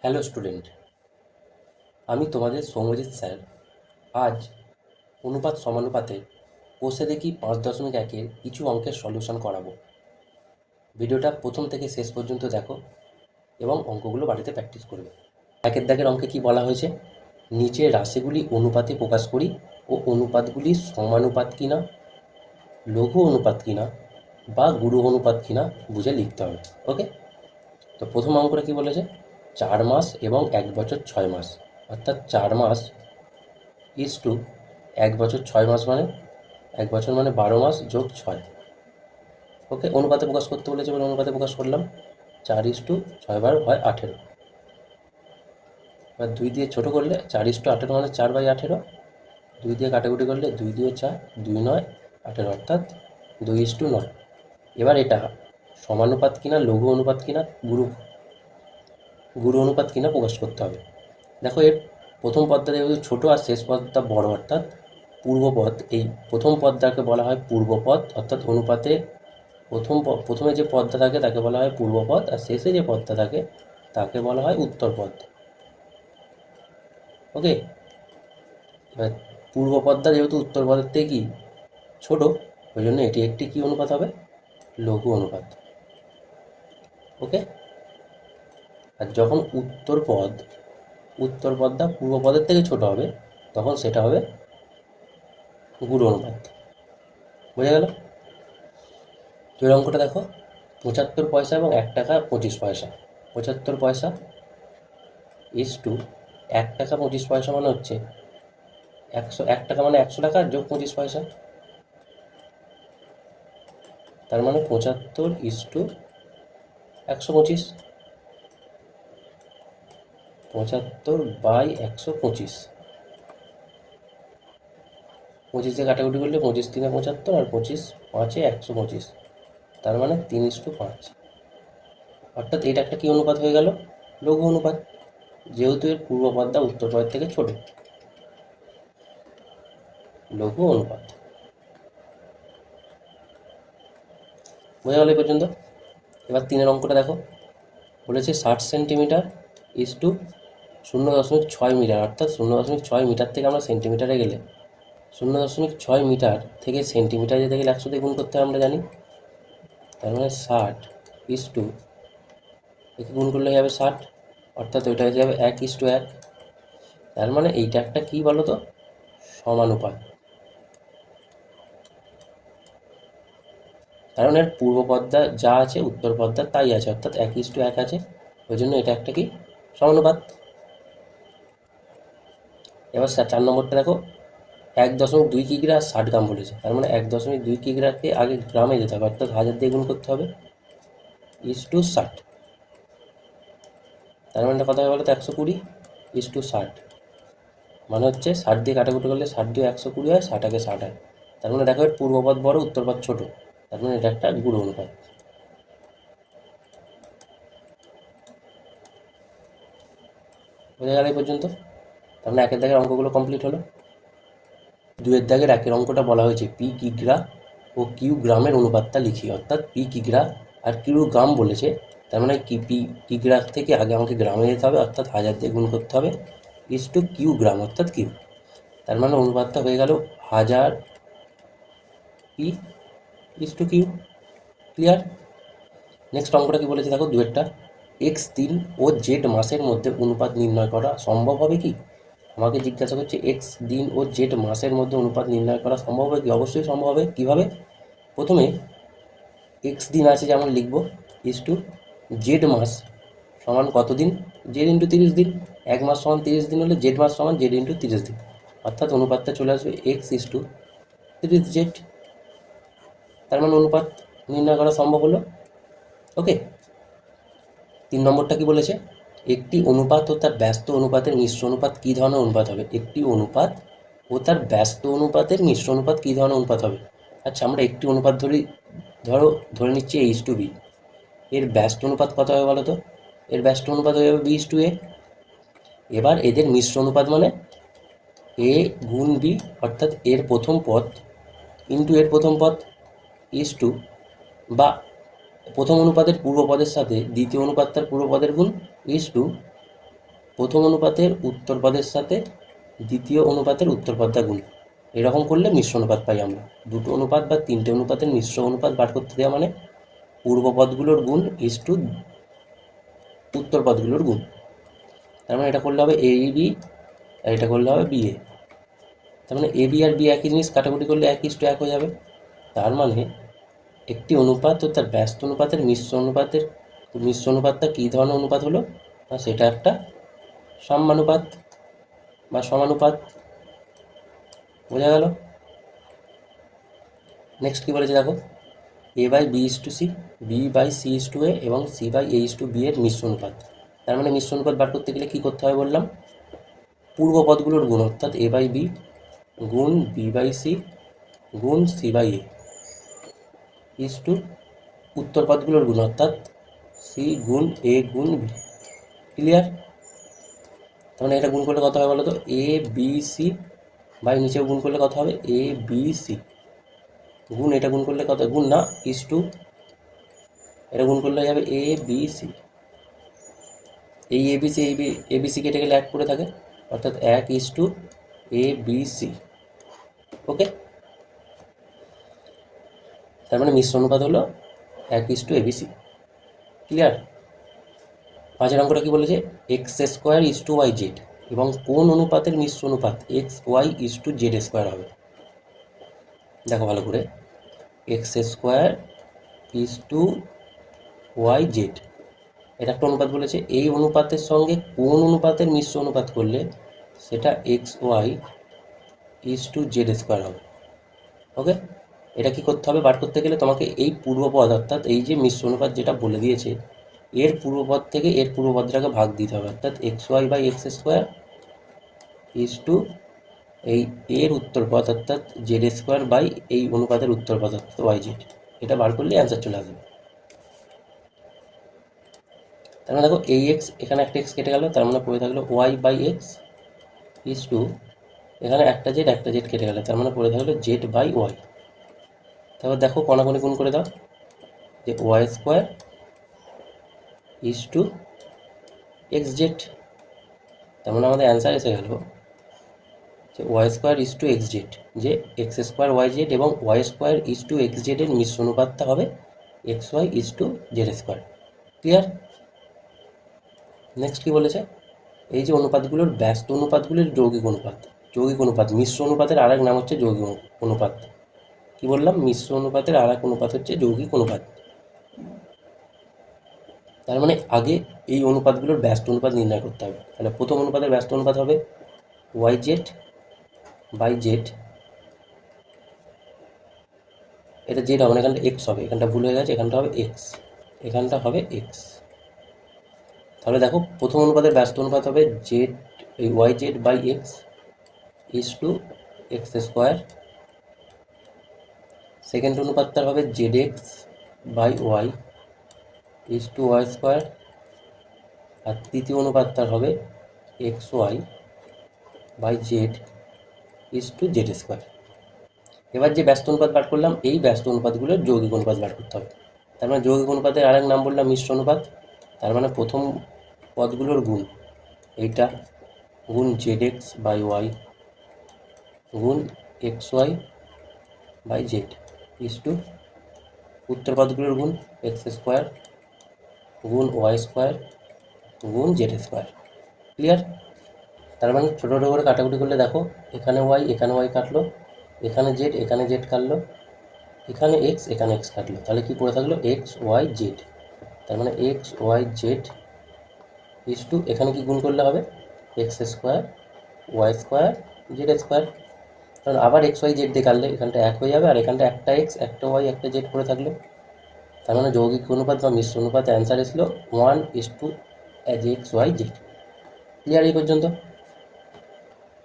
Hello student, আমি তোমাদের Soumyajit sir. আজ অনুপাত সমানুপাতে কোষে দেখি 5.1-এর কিছু অঙ্কের সলিউশন করাবো। ভিডিওটা প্রথম থেকে শেষ পর্যন্ত দেখো এবং অঙ্কগুলো বাড়িতে প্র্যাকটিস করবে। একের দাগের অঙ্কে কি বলা হয়েছে, নিচের রাশিগুলি অনুপাতে প্রকাশ করি ও অনুপাতগুলি সমানুপাত কিনা, লঘু অনুপাত কিনা বা গুরু অনুপাত কিনা বুঝে লিখতে হবে। ওকে, তো প্রথম অঙ্কটা কি বলেছে, 4 মাস এবং 1 বছর 6 মাস, অর্থাৎ 4 মাস ইজ টু 1 বছর 6 মাস, মানে 1 বছর মানে 12 মাস যোগ 6। ওকে, অনুপাতে প্রকাশ করতে বলেছে বলে অনুপাতে প্রকাশ করলাম। 4:6 হয় 18। এবার 2 দিয়ে ছোটো করলে 4:18 মানে 4/18। 2 দিয়ে কাটাকুটি করলে 2 দিয়ে 4, 2 9 18, অর্থাৎ 2:9। এবার এটা সমানুপাত কিনা, লঘু অনুপাত কিনা, গুরু অনুপাত কিনা প্রকাশ করতে হবে। দেখো, এর প্রথম পদটা যেহেতু ছোটো আর শেষ পদটা বড়, অর্থাৎ পূর্বপদ। এই প্রথম পদটাকে বলা হয় পূর্বপদ, অর্থাৎ অনুপাতে প্রথমে যে পদটা থাকে তাকে বলা হয় পূর্বপদ, আর শেষে যে পদটা থাকে তাকে বলা হয় উত্তরপদ। ওকে, এবার পূর্বপদটা যেহেতু উত্তরপদের থেকে কি ছোটো, ওই জন্য এটি একটি কী অনুপাত হবে, লঘু অনুপাত। ওকে, আর যখন উত্তরপদটা পূর্বপদের থেকে ছোট হবে তখন সেটা হবে গুরু অনুপাত। বোঝা গেল? দুই অঙ্কটা দেখো, 75 পয়সা এবং 1 টাকা 25 পয়সা। 75 পয়সা ইজ টু 1 টাকা 25 পয়সা, মানে হচ্ছে 1 টাকা মানে 100 টাকা যোগ 25 পয়সা, তার মানে 75 ইজ টু 125। 75/125, 25 দিয়ে কাটাকুটি করলে 25 3 75 আর 25 5 125, তার মানে 3:5। অর্থাৎ এটা একটা কী অনুপাত হয়ে গেল, লঘু অনুপাত, যেহেতু এর পূর্বপদটা উত্তরপদ থেকে ছোট। লঘু অনুপাত। বোঝা গেল এই পর্যন্ত? এবার 3 অঙ্কটা দেখো, বলেছে 60 সেন্টিমিটার ইজ টু 0.6 মিটার, অর্থাৎ 0.6 মিটার থেকে আমরা সেন্টিমিটারে গেলে 0.6 মিটার থেকে সেন্টিমিটার যেতে গেলে 100 দিয়ে গুণ করতে হয়, আমরা জানি। তার মানে 60 ইজ টু, একে গুণ করলে যাবে 60, অর্থাৎ ওইটা হয়ে যাবে 1:1। তার মানে এইটা একটা কী বলো তো, সমানুপাত। কারণ এর পূর্বপদটা যা আছে উত্তরপদটা তাই আছে, অর্থাৎ 1:1 আছে, ওই জন্য এটা একটা কি সমানুপাত। এবার 4 নম্বরটা দেখো, 1.2 কিগ্রা 60 গ্রাম বলেছে, তার মানে 1.2 কিগ্রাকে আগে গ্রামে যেতে হবে, অর্থাৎ 1000 দিয়ে গুণ করতে হবে, ইজ টু 60। তার মানে কত হবে বলো তো, 120 ইজ টু 60, মানে হচ্ছে 60 দিয়ে কাটাকুটি করলে 60 দিয়ে 120 হয়, 60 আগে 60 হয়। তার মানে দেখো, এর পূর্বপদ বড় উত্তরপদ ছোট, তার মানে এটা একটা গুরু অনুপাত। বোঝা গেল এই পর্যন্ত? তার মানে একের দাগের অঙ্কগুলো কমপ্লিট হলো। 2-এর দাগের 1-এর অঙ্কটা বলা হয়েছে পি কিগ্রা ও কিউ গ্রামের অনুপাতটা লিখি, অর্থাৎ পি কিগ্রা আর কিউ গ্রাম বলেছে, তার মানে পি কিগ্রা থেকে আগে আমাকে গ্রামে যেতে হবে, অর্থাৎ 1000 দিয়ে গুণ করতে হবে, ইজ টু কিউ গ্রাম, অর্থাৎ কিউ। তার মানে অনুপাতটা হয়ে গেল 1000 P is to Q. Clear? Next অঙ্কটা কি বলেছে দেখো, 2-এরটা, এক্স দিন ও জেড মাসের মধ্যে অনুপাত নির্ণয় করা সম্ভব হবে কি? আমাকে জিজ্ঞাসা করছে এক্স দিন ও জেড মাসের মধ্যে অনুপাত নির্ণয় করা সম্ভব হবে কি? অবশ্যই সম্ভব হবে। কীভাবে? প্রথমে এক্স দিন আছে যেমন লিখব, ইজ টু জেড মাস সমান কত দিন, জেড ইন্টু 30 দিন। 1 মাস সমান 30 দিন হলে জেড মাস সমান জেড ইন্টু 30 দিন, অর্থাৎ অনুপাতটা চলে আসবে এক্স ইজ টু 30 জেড। তার মানে অনুপাত নির্ণয় করা সম্ভব হলো। ওকে, 3 নম্বরটা কি বলেছে, একটি অনুপাত ও তার ব্যস্ত অনুপাতের মিশ্র অনুপাত কী ধরনের অনুপাত হবে? একটি অনুপাত ও তার ব্যস্ত অনুপাতের মিশ্র অনুপাত কী ধরনের অনুপাত হবে? আচ্ছা, আমরা একটি অনুপাত ধরে নিচ্ছি এইচ টু বি, এর ব্যস্ত অনুপাত কত হবে বলো তো? এর ব্যস্ত অনুপাত হয়ে যাবে বি ইজ টু এ। এবার এদের মিশ্র অনুপাত মানে এ গুণ বি, অর্থাৎ এর প্রথম পদ ইন্টু এর প্রথম পদ ইজ টু, বা প্রথম অনুপাতের পূর্বপদের সাথে দ্বিতীয় অনুপাতটার পূর্বপদের গুণ ইজ টু প্রথম অনুপাতের উত্তর পদের সাথে দ্বিতীয় অনুপাতের উত্তর পদটা গুণ। এরকম করলে মিশ্র অনুপাত পাই আমরা। দুটো অনুপাত বা তিনটে অনুপাতের মিশ্র অনুপাত বার করতে দেওয়া মানে পূর্ব পদগুলোর গুণ ইস টু উত্তর পদগুলোর গুণ। তার মানে এটা করলে হবে এ বি আর এটা করলে হবে বি এ। তার মানে এ বি আর বি একই জিনিস, কাটাকুটি করলে 1:1 হয়ে যাবে। তার মানে একটি অনুপাত ও তার ব্যস্ত অনুপাতের মিশ্র অনুপাতটা কী ধরনের অনুপাত হলো, না সেটা একটা সাম্যানুপাত বা সমানুপাত। বোঝা গেল? নেক্সট কী বলেছে দেখো, A by B is to C, B by C is to A এবং C by A is to B এর মিশ্র অনুপাত। তার মানে মিশ্র অনুপাত বার করতে গেলে কী করতে হবে বললাম, পূর্ব পদগুলোর গুণ অর্থাৎ এ বাই বি গুণ বি বাই সি গুণ C by A is to উত্তর পদগুলোর গুণ অর্থাৎ সি গুণ এ গুণ বি। ক্লিয়ার? তার মানে এটা গুণ করলে কত হবে বলো তো, এ বি সি বাই নিচেও গুণ করলে কত হবে, এ বি সি গুণ এটা গুণ করলে কত, গুণ না ইস টু এটা গুণ করলে যাবে এ বি সি। এই এবিসি এবিসি কেটে গেলে 1 করে থাকে অর্থাৎ 1 ইস টু এ বি সি। ওকে, তার মানে মিশ্র অনুপাত হলো 1 ইস টু এবিসি। ক্লিয়ার? 5 অঙ্কটা কি বলেছে, X square is to Y Z এবং কোন অনুপাতের মিশ্র অনুপাত X Y is to Z square হবে। দেখো ভালো করে, X square is to Y Z এটা একটা অনুপাত বলেছে। এই অনুপাতের সঙ্গে কোন অনুপাতের মিশ্র অনুপাত করলে সেটা x Y is to Z square হবে। ওকে, এটা কি করতে হবে বার করতে গেলে তোমাকে এই পূর্বপদ অর্থাৎ এই যে মিশ্র অনুপাত যেটা বলে দিয়েছে এর পূর্বপদ থেকে এর পূর্বপদটাকে ভাগ দিতে হবে অর্থাৎ X Y by X square is to এই এর উত্তর পদ অর্থাৎ জেড স্কোয়ার বাই এই অনুপাতের উত্তর পদ অর্থাৎ ওয়াই জেড। এটা বার করলে অ্যান্সার চলে আসবে। তার মানে দেখো এই এক্স এখানে একটা এক্স কেটে গেল, তার মানে পড়ে থাকলো Y by X is to এখানে একটা জেড কেটে গেল, তার মানে পড়ে থাকলো জেড বাই ওয়াই। তারপর দেখো কণাকণি গুণ করে দাও, যে Y square is to X Z. তার মানে আমাদের অ্যান্সার এসে গেল যে Y square is to X Z, যে এক্স স্কোয়ার ওয়াই জেড এবং Y square is to X জেডের মিশ্র অনুপাতটা হবে X Y is to Z square. Clear? Next কী বলেছে, এই যে অনুপাতগুলোর ব্যস্ত অনুপাতগুলির যৌগিক অনুপাত মিশ্র অনুপাতের আর এক নাম হচ্ছে যৌগিক অনুপাত। কি বললাম, মিশ্র অনুপাতের আর এক অনুপাত হচ্ছে যৌগিক অনুপাত। তার মানে আগে এই অনুপাতগুলোর ব্যস্ত অনুপাত নির্ণয় করতে হবে। তাহলে প্রথম অনুপাতের ব্যস্ত অনুপাত হবে ওয়াই জেড বাই জেড, এটা জেড হবে না, এখানটা এক্স হবে, এখানটা ভুল হয়ে গেছে, এখানটা হবে এক্স, এখানটা হবে এক্স। তাহলে দেখো প্রথম অনুপাতের ব্যস্ত অনুপাত হবে Z Y Z by X is to X square. Second অনুপাতটা হবে Z X by Y is to Y square. আর তৃতীয় অনুপাতটা হবে X Y by Z is to Z square. এবার যে ব্যস্ত অনুপাত বার করলাম এই ব্যস্ত অনুপাতগুলোর যৌগিক অনুপাত বার করতে হবে। তার মানে যৌগিক অনুপাতের আরেক নাম বললাম মিশ্র অনুপাত। তার মানে প্রথম পদগুলোর গুণ এইটা গুণ জেড এক্স বাই ওয়াই গুণ X Y by Z is to উত্তর পদগুলোর গুণ এক্স স্কোয়ার গুণ ওয়াই স্কোয়ার গুণ জেড স্কোয়ার। ক্লিয়ার? তার মানে ছোটো ছোটো করে কাটাকুটি করলে দেখো এখানে ওয়াই কাটলো, এখানে জেড কাটলো, এখানে এক্স কাটলো, তাহলে কি পড়ে থাকলো এক্স ওয়াই জেড। তার মানে X Y Z is to এখানে কি গুণ করলে হবে X square Y square Z square. কারণ আবার এক্স ওয়াই জেড দিয়ে কাটলে এখানটা 1 হয়ে যাবে আর এখানটা একটা এক্স একটা ওয়াই একটা জেড পড়ে থাকলো। তার মানে যৌগিক অনুপাত বা মিশ্র অনুপাত অ্যান্সার এসলো 1:, এক্স ওয়াই জেড। ক্লিয়ার এই পর্যন্ত?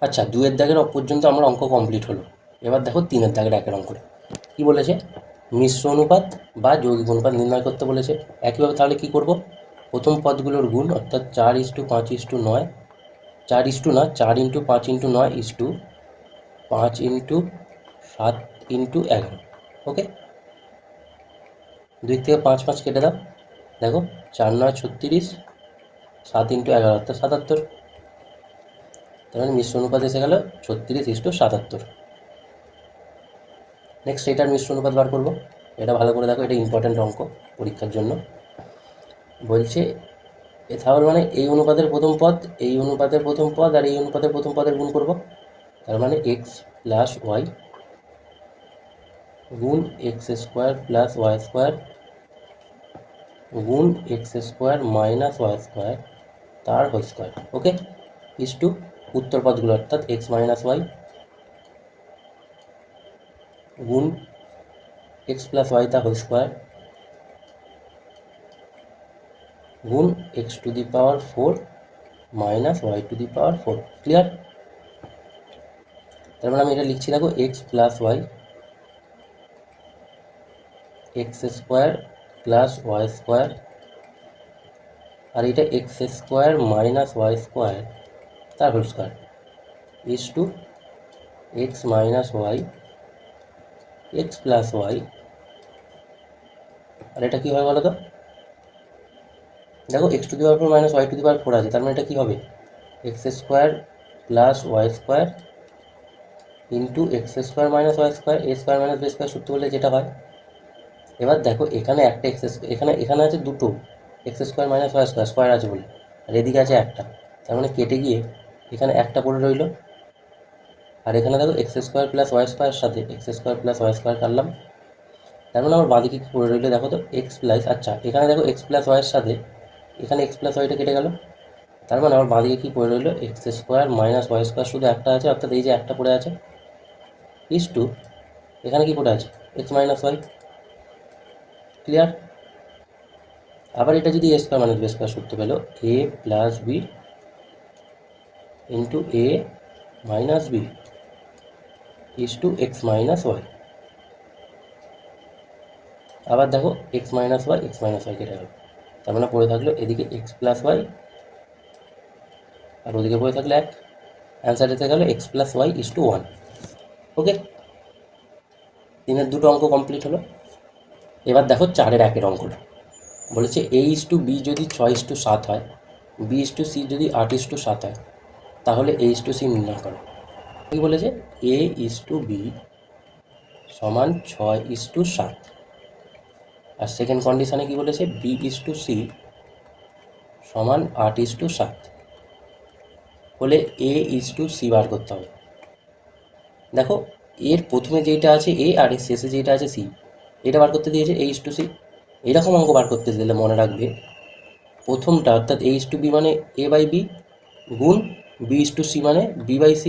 আচ্ছা, 2-এর দাগের পর্যন্ত আমার অঙ্ক কমপ্লিট হলো। এবার দেখো 3-এর দাগের একের অঙ্কটা কী বলেছে, মিশ্র অনুপাত বা যৌগিক অনুপাত নির্ণয় করতে বলেছে। একইভাবে তাহলে কী করব, প্রথম পদগুলোর গুণ অর্থাৎ 4:5:9 4:5:9 ইস টু 5:7:11। ওকে, 2 থেকে 5 কেটে দাও, দেখো 4 9 36, 7 × 11 অর্থাৎ 77। তার মানে মিশ্র অনুপাত এসে গেল 36:77। নেক্সট এটার মিশ্র অনুপাত বার করবো। এটা ভালো করে দেখো, এটা ইম্পর্ট্যান্ট অঙ্ক পরীক্ষার জন্য। বলছে তাহলে মানে এই অনুপাতের প্রথম পদ, এই অনুপাতের প্রথম পদ আর এই অনুপাতের প্রথম পদের গুণ করব। তার মানে এক্স প্লাস ওয়াই গুণ x² প্লাস y² গুণ x² মাইনাস y² তার whole square. Okay, is to উত্তর পদগুলো অর্থাৎ x মাইনাস ওয়াই গুণ x প্লাস ওয়াই তার হোল স্কোয়ার গুণ x⁴ মাইনাস y⁴। ক্লিয়ার? তার মানে আমি এটা লিখছি, দেখো X plus Y x² plus y² আর এটা x² মাইনাস y² তার whole square is to X minus Y X plus Y. আর এটা কী হবে বলো তো? দেখো x⁴ মাইনাস y⁴ আছে, তার মানে এটা কী হবে? x² plus y² into x² minus y², a² minus b² সূত্র বলে যেটা হয়। এবার দেখো এখানে একটা এখানে আছে দুটো x² মাইনাস y² স্কোয়ার আছে বলে, আর এদিকে আছে একটা, তার মানে কেটে গিয়ে এখানে একটা পড়ে রইল। আর এখানে দেখো x² প্লাস y² সাথে x² প্লাস y² কাটলাম, তার মানে আমার বাঁদিকে কী পড়ে রইলো দেখো তো এক্স প্লাস, আচ্ছা এখানে দেখো x প্লাস ওয়াইয়ের সাথে এখানে x প্লাস ওয়াইটা কেটে গেল, তার মানে আমার বাঁদিকে কী পড়ে রইলো x² মাইনাস y² শুধু একটা আছে, অর্থাৎ এই যে একটা পড়ে আছে ইস টু এখানে কি পড়ে আছে x মাইনাস ওয়াই। ক্লিয়ার? আবার এটা যদি a² মাইনাস b² সূত্র পেলো a plus B into a minus B is to X minus Y. আবার দেখো এক্স মাইনাস ওয়াই কেটে গেল, তার মানে পড়ে থাকলো এদিকে এক্স প্লাস ওয়াই আর ওদিকে পড়ে থাকলো 1। অ্যান্সার এসে গেলো x plus Y is two 1। ওকে, 3-এর দুটো অঙ্ক কমপ্লিট হলো। এবার দেখো 4-এর 1-এর অঙ্কটা বলেছে a:b যদি 6:7 হয়, b:c যদি 8:7 হয়, তাহলে a:c নির্ণয় করো। কি বলেছে? a:b সমান 6:7 আর সেকেন্ড কন্ডিশানে কি বলেছে? b:c সমান 8:7 হলে a:c বার করতে হবে। দেখো এর প্রথমে যেটা আছে a আর এর শেষে যেটা আছে c, এটা বার করতে দিয়েছে a:c। এরকম অঙ্ক বার করতে দিলে মনে রাখবে প্রথমটা অর্থাৎ a:b মানে a/b গুণ b:c মানে b/c।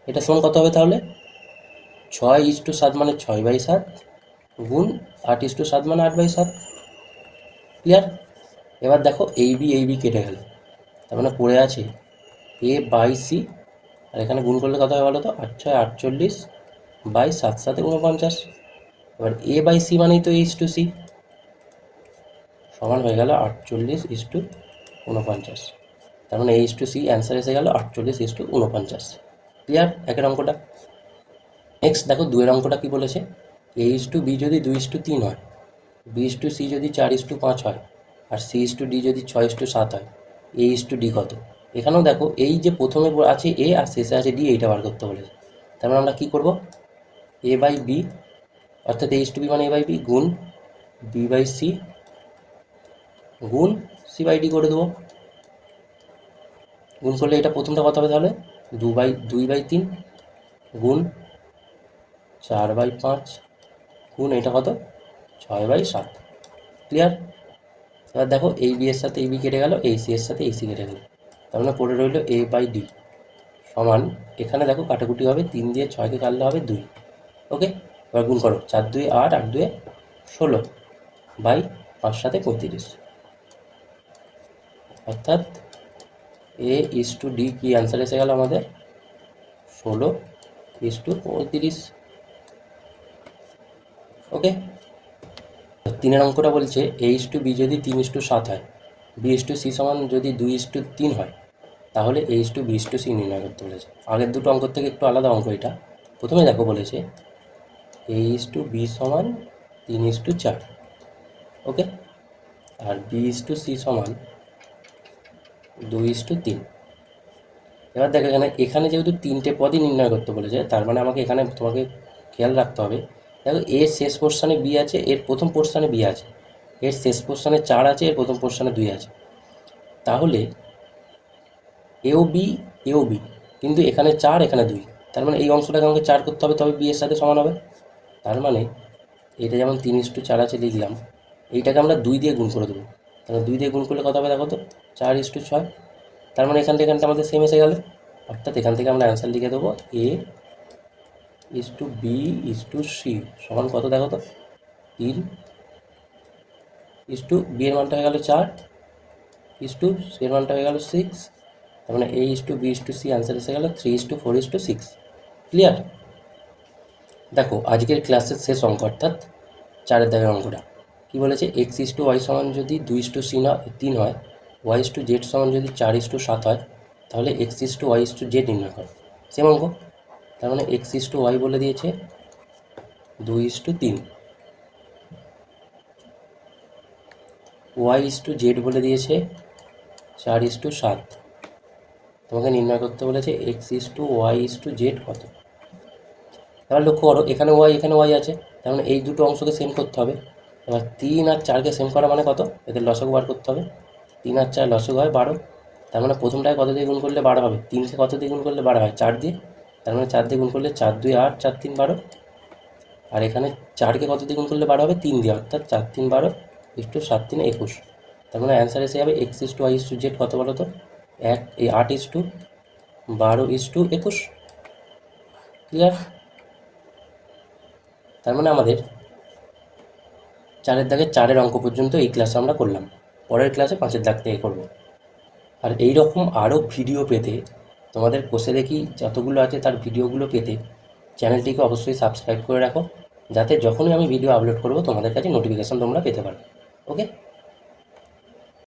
এটা সমান কত হবে তাহলে? 6:7 মানে 6/7 গুণ 8:7 মানে 8/7। ক্লিয়ার? এবার দেখো এই বি কেটে গেল, তার মানে পড়ে আছে a/c আর এখানে গুণ করলে কত হয় বলো তো? 8×6 48 বাই 7×7 49। এবার a/c মানেই তো a:c সমান হয়ে গেল 48:49। তার মানে a:c অ্যান্সার এসে গেল 48:49। ক্লিয়ার 1-এর অঙ্কটা? নেক্সট দেখো 2-এর অঙ্কটা কী বলেছে? a:b যদি 2:3 হয়, b:c যদি 4:5 হয় আর c:d যদি 6:7 হয়, a:d কত? এখানেও দেখো এই যে প্রথমে আছে a আর শেষে আছে d, এইটা বার করতে বলেছে। তার মানে আমরা কী করবো? a/b অর্থাৎ a:b মানে a/b গুণ b/c গুণ c/d করে দেবো। গুণ করলে এটা প্রথমটা কত হবে তাহলে? 2/3 গুণ 4/5 গুণ এটা কত? 6/7। ক্লিয়ার? এবার দেখো এই বি এর সাথে এই বি কেটে গেল, এই সি এর সাথে এই সি কেটে গেল, তার মানে পড়ে রইল a/d সমান, এখানে দেখো কাটাকুটি হবে, 3 দিয়ে 6কে কাটলে হবে 2। ওকে, এবার গুণ করো 4×2 8, 8×2 16 বাই 5×7 35। অর্থাৎ a:d কি অ্যান্সার এসে গেল আমাদের 16:35। ওকে, 3-এর অঙ্কটা বলছে a:b যদি 3:7 হয়, b:c সমান যদি 2:3 হয়, তাহলে a:b:c নির্ণয় করতে বলেছে। আগের দুটো অঙ্ক থেকে একটু আলাদা অঙ্ক এটা। প্রথমে দেখো বলেছে a:b সমান 3:4, ওকে, আর b:c সমান 2:3। এবার দেখো এখানে যেহেতু তিনটে পদই নির্ণয় করতে বলেছে, তার মানে আমাকে এখানে তোমাকে খেয়াল রাখতে হবে। দেখো এর শেষ পোর্শনে বি আছে, এর প্রথম পোর্শনে বি আছে, এর শেষ পোর্শনে 4 আছে, এর প্রথম পোর্শনে 2 আছে। তাহলে এও বি, কিন্তু এখানে 4 এখানে 2, তার মানে এই অংশটাকে আমাকে 4 করতে হবে, তবে বি এর সাথে সমান হবে। তার মানে এটা যেমন 3:4 আছে লিখলাম, এইটাকে আমরা 2 দিয়ে গুণ করে দেবো। তাহলে 2 দিয়ে গুণ করলে কত হবে দেখো তো, 4:6। তার মানে এখানটা আমাদের সেম এসে গেল, অর্থাৎ এখান থেকে আমরা অ্যান্সার লিখে দেবো A:B:C সমান কত দেখো তো, 3 বি এর মানটা হয়ে গেল 4, সি এর মানটা হয়ে গেল 6। তার মানে A:B:C অ্যান্সার এসে গেল 3:4:6। ক্লিয়ার? দেখো আজকের ক্লাসের শেষ অঙ্ক অর্থাৎ 4 দাগের অঙ্কটা কী বলেছে, x:y সমান যদি 2:3 হয়, y:z সমান যদি 4:7 হয়, তাহলে x:y:z নির্ণয় করে। সেম অঙ্ক। তার মানে x:y বলে দিয়েছে 2:3, y:z বলে দিয়েছে 4:7। তোমাকে নির্ণয় করতে বলেছে x:y:z কত। এবার লক্ষ্য করো এখানে y আছে, তার মানে এই দুটো অংশকে সেম করতে হবে। এবার 3 আর 4কে সেম করা মানে কত, এদের লসাগু বার করতে হবে। 3 আর 4 লসাগু হয় 12, তার মানে প্রথমটায় কত দিয়ে গুণ করলে 12 হবে, 3কে কত দিয়ে গুণ করলে 12 হয়, 4 দিয়ে। তার মানে 4 দিয়ে গুণ করলে 4 2 8, 4 3 12। আর এখানে 4কে কত দিয়ে গুণ করলে 12 হবে, 3 দিয়ে, অর্থাৎ 4 3 12 7 3 21। তার মানে অ্যান্সার এসে যাবে x:y:z কত বলো তো, 8:12:21। ক্লিয়ার? তার মানে আমাদের 4 দাগের 4 অঙ্ক পর্যন্ত এই ক্লাসে আমরা করলাম। পরের ক্লাসে 5 দাগ থেকে করব। আর এই রকম আরও ভিডিও পেতে, তোমাদের কোষে দেখি যতগুলো আছে তার ভিডিওগুলো পেতে চ্যানেলটিকে অবশ্যই সাবস্ক্রাইব করে রাখো, যাতে যখনই আমি ভিডিও আপলোড করব তোমাদের কাছে নোটিফিকেশান তোমরা পেতে পারো। ওকে।